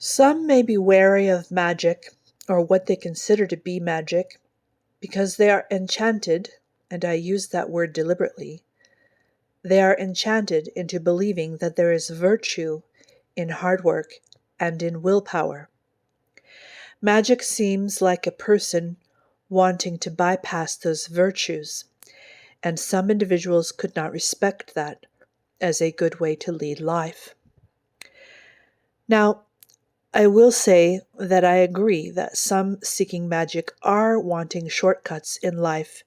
Some may be wary of magic, or what they consider to be magic, because they are enchanted, and I use that word deliberately. They are enchanted into believing that there is virtue in hard work and in willpower. Magic seems like a person wanting to bypass those virtues, and some individuals could not respect that as a good way to lead life. Now, I will say that I agree that some seeking magic are wanting shortcuts in life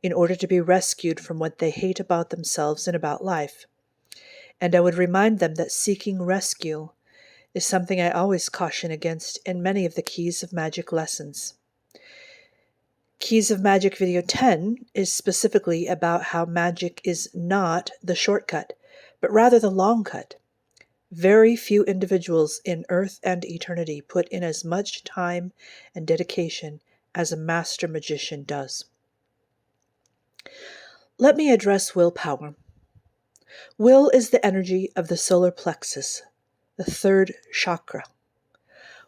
in order to be rescued from what they hate about themselves and about life. And I would remind them that seeking rescue is something I always caution against in many of the Keys of Magic lessons. Keys of Magic Video 10 is specifically about how magic is not the shortcut, but rather the long cut. Very few individuals in earth and eternity put in as much time and dedication as a master magician does. Let me address willpower. Will is the energy of the solar plexus, the third chakra.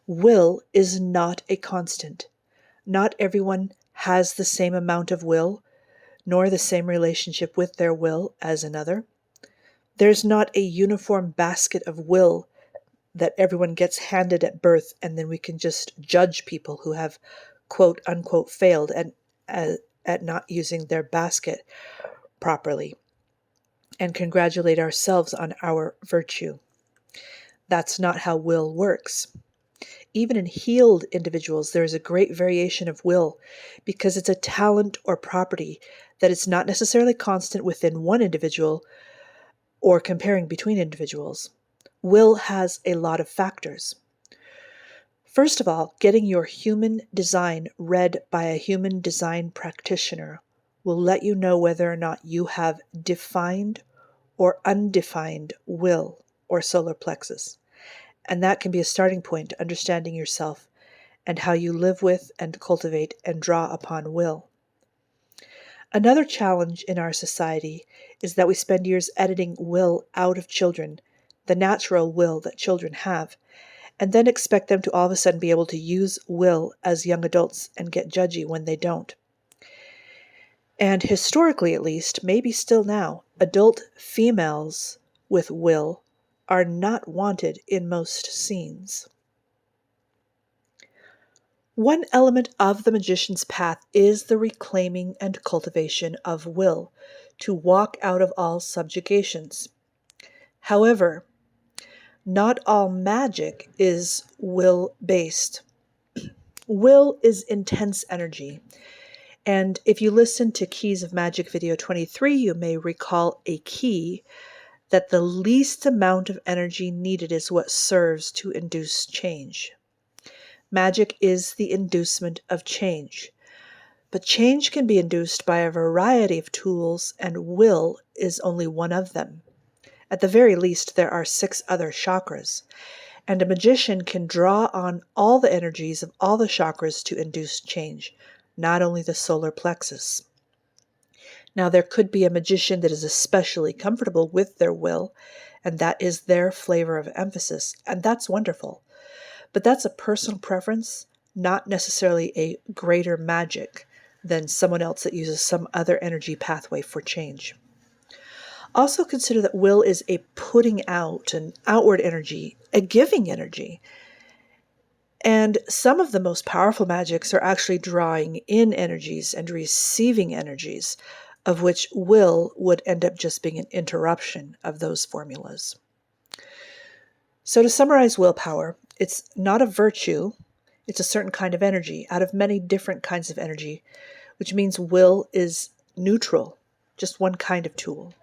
Will is not a constant. Not everyone has the same amount of will, nor the same relationship with their will as another. There's not a uniform basket of will that everyone gets handed at birth, and then we can just judge people who have quote unquote failed at not using their basket properly and congratulate ourselves on our virtue. That's not how will works. Even in healed individuals, there is a great variation of will because it's a talent or property that is not necessarily constant within one individual or comparing between individuals. Will has a lot of factors. First of all, getting your human design read by a human design practitioner will let you know whether or not you have defined or undefined will or solar plexus. And that can be a starting point to understanding yourself and how you live with and cultivate and draw upon will. Another challenge in our society is that we spend years editing will out of children, the natural will that children have, and then expect them to all of a sudden be able to use will as young adults and get judgy when they don't. And historically, at least, maybe still now, adult females with will are not wanted in most scenes. One element of the magician's path is the reclaiming and cultivation of will, to walk out of all subjugations. However, not all magic is will-based. Will is intense energy, and if you listen to Keys of Magic Video 23, you may recall a key that the least amount of energy needed is what serves to induce change. Magic is the inducement of change. But change can be induced by a variety of tools, and will is only one of them. At the very least, there are 6 other chakras, and a magician can draw on all the energies of all the chakras to induce change, not only the solar plexus. Now, there could be a magician that is especially comfortable with their will, and that is their flavor of emphasis, and that's wonderful. But that's a personal preference, not necessarily a greater magic than someone else that uses some other energy pathway for change. Also consider that will is a putting out, an outward energy, a giving energy. And some of the most powerful magics are actually drawing in energies and receiving energies, of which will would end up just being an interruption of those formulas. So to summarize willpower, it's not a virtue, it's a certain kind of energy out of many different kinds of energy, which means will is neutral, just one kind of tool,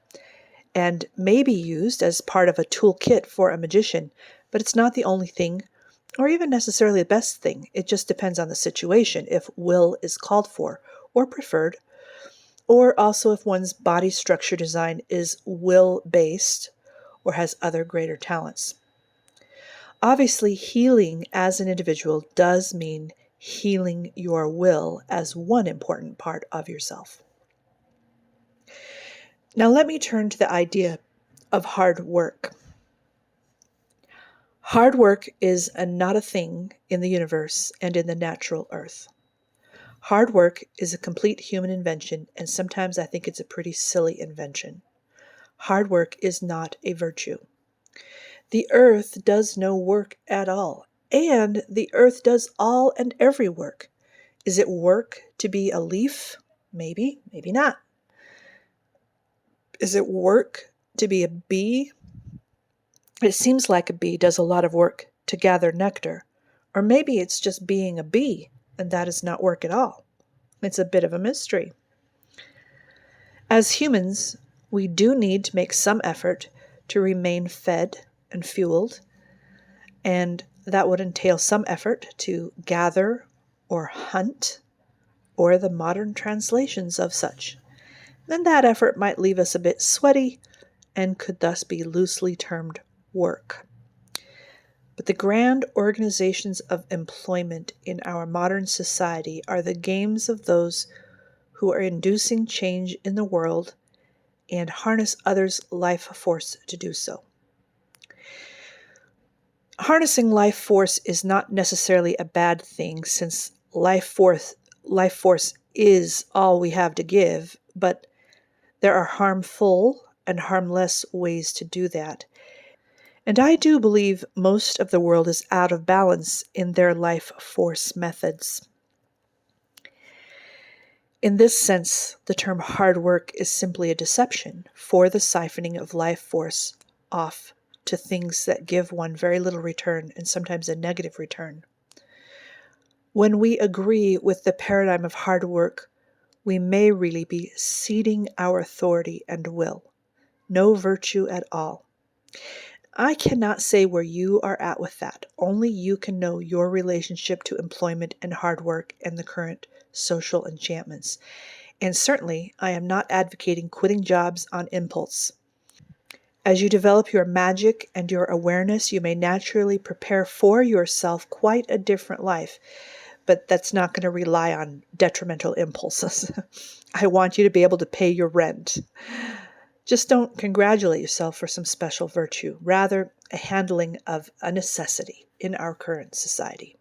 and may be used as part of a toolkit for a magician, but it's not the only thing, or even necessarily the best thing. It just depends on the situation, if will is called for or preferred, or also if one's body structure design is will-based or has other greater talents. Obviously, healing as an individual does mean healing your will as one important part of yourself. Now let me turn to the idea of hard work. Hard work is not a thing in the universe and in the natural earth. Hard work is a complete human invention, and sometimes I think it's a pretty silly invention. Hard work is not a virtue. The earth does no work at all, and the earth does all and every work. Is it work to be a leaf? Maybe, maybe not. Is it work to be a bee? It seems like a bee does a lot of work to gather nectar. Or maybe it's just being a bee, and that is not work at all. It's a bit of a mystery. As humans, we do need to make some effort to remain fed and fueled, and that would entail some effort to gather or hunt, or the modern translations of such. Then that effort might leave us a bit sweaty and could thus be loosely termed work. But the grand organizations of employment in our modern society are the games of those who are inducing change in the world and harness others' life force to do so. Harnessing life force is not necessarily a bad thing, since life force is all we have to give, but there are harmful and harmless ways to do that. And I do believe most of the world is out of balance in their life force methods. In this sense, the term hard work is simply a deception for the siphoning of life force off to things that give one very little return, and sometimes a negative return. When we agree with the paradigm of hard work, we may really be ceding our authority and will. No virtue at all. I cannot say where you are at with that. Only you can know your relationship to employment and hard work and the current social enchantments. And certainly, I am not advocating quitting jobs on impulse. As you develop your magic and your awareness, you may naturally prepare for yourself quite a different life, but that's not going to rely on detrimental impulses. I want you to be able to pay your rent. Just don't congratulate yourself for some special virtue, rather a handling of a necessity in our current society.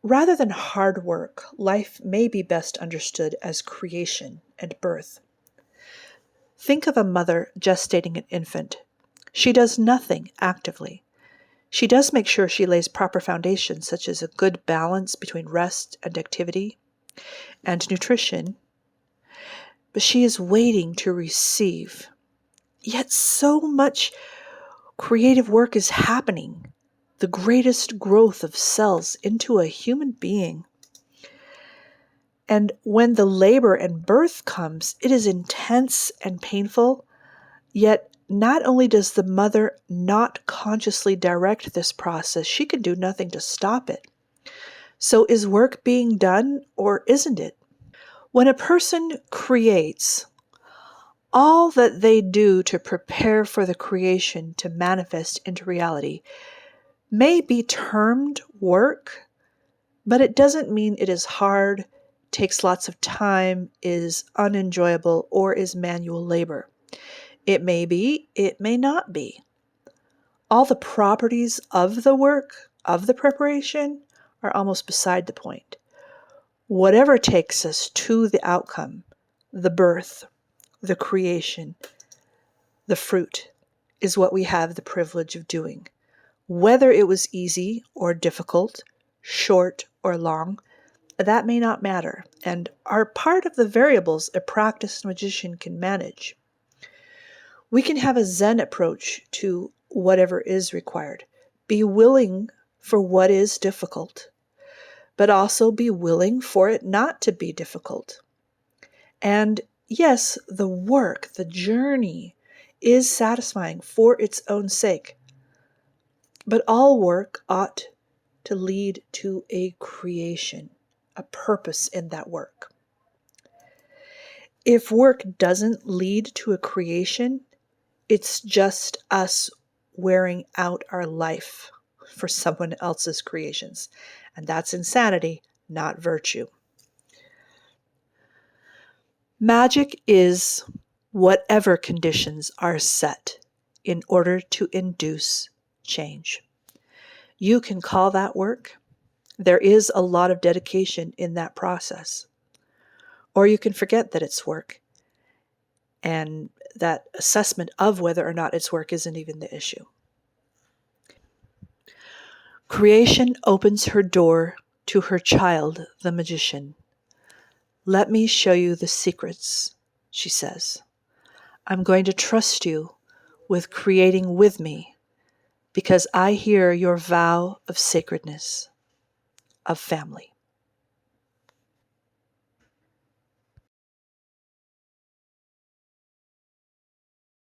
Rather than hard work, life may be best understood as creation and birth. Think of a mother gestating an infant. She does nothing actively. She does make sure she lays proper foundations, such as a good balance between rest and activity and nutrition, but she is waiting to receive. Yet so much creative work is happening, the greatest growth of cells into a human being. And when the labor and birth comes, it is intense and painful, yet not only does the mother not consciously direct this process, she can do nothing to stop it. So is work being done, or isn't it? When a person creates, all that they do to prepare for the creation to manifest into reality may be termed work, but it doesn't mean it is hard, takes lots of time, is unenjoyable, or is manual labor. It may be, it may not be. All the properties of the work, of the preparation, are almost beside the point. Whatever takes us to the outcome, the birth, the creation, the fruit, is what we have the privilege of doing. Whether it was easy or difficult, short or long, that may not matter, and are part of the variables a practiced magician can manage. We can have a Zen approach to whatever is required. Be willing for what is difficult, but also be willing for it not to be difficult. And yes, the work, the journey, is satisfying for its own sake. But all work ought to lead to a creation, a purpose in that work. If work doesn't lead to a creation, it's just us wearing out our life for someone else's creations. And that's insanity, not virtue. Magic is whatever conditions are set in order to induce change. You can call that work. There is a lot of dedication in that process. Or you can forget that it's work, and that assessment of whether or not it's work isn't even the issue. Creation opens her door to her child, the magician. Let me show you the secrets, she says. I'm going to trust you with creating with me, because I hear your vow of sacredness, of family.